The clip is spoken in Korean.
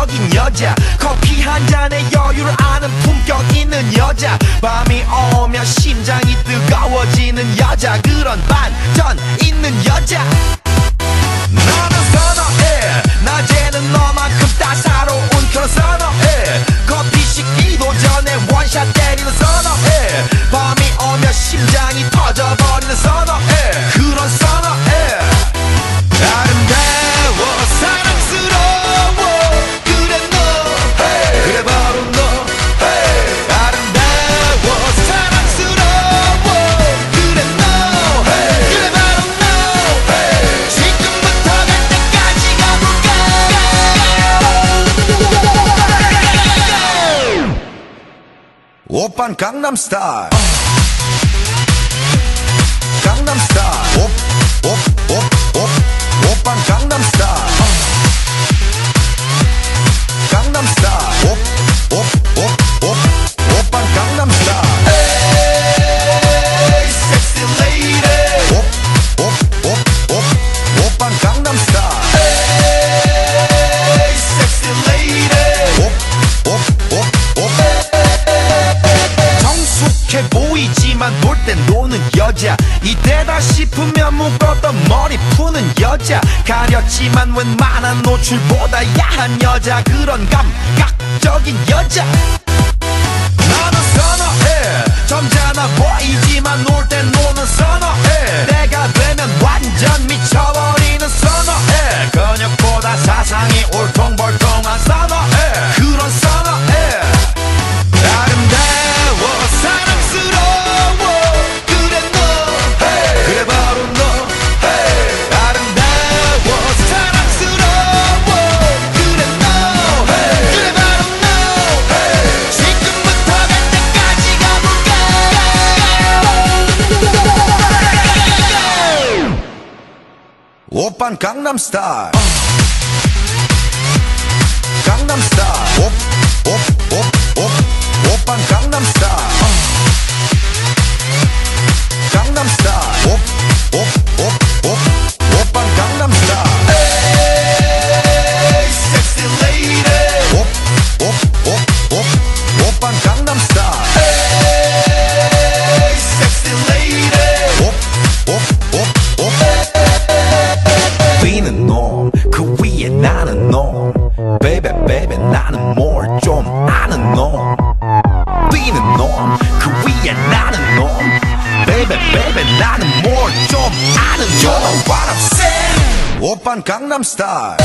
객관적인 여자 커피 한 잔에 여유를 아는 품격 있는 여자 밤이 오면 심장이 뜨거워지는 여자 그런 반전 있는 여자 너는 선호해 낮에는 너만큼 따사로운 그런 선호해 커피 식기도 전에 원샷 때리는 선호해 밤이 오면 심장이 터져버리는 선호해 그런 선호해 아름다워 사랑스러워 그래 너 hey. 그래 바로 너 hey. 아름다워 사랑스러워 그래 너 hey. 그래 바로 너 hey. 지금부터 갈 때까지 가볼까 오빤 강남스타일 강남스타일 오빤 강남스타일 강남스타일 오빤 강남스타일 에이 섹시 레이디 오빤 강남스타일 에이 섹시 레이디 성숙해 보이지만 볼 땐 노는 여자 이때다 싶으면 묶었던 머리 푸는 여자 가렸지만 웬만한 노출보다 야한 여자 그런 감각적인 여자 나는 선호해 점잖아 보이지만 놀 땐 노는 선호해 내가 되면 완전 미쳐버리는 선호해 근육보다 사상이 울퉁불퉁한 선호해 그런 선호해 아름다워 사랑스러워 그래 너 hey. 그래 바로 너 hey. 아름다워 사랑스러워 그래 너 hey. 그래 바로 너 hey. 지금부터 갈 때까지 가볼까 오빤 강남스타일 강남스타일 오빤 강남스타일 강남스타일 오빤 강남스타일 에이 섹시 레이디 오빤 강남스타일 에이 섹시 레이디 뛰는 놈 그 위에 나는 놈 베이베 베이베 나는 뭘 좀 아는 놈 뛰는 놈 그 위에 나는 놈 베이베 베이베 나는 뭘 좀 아는 놈 You know what I'm saying 오빤 강남스타일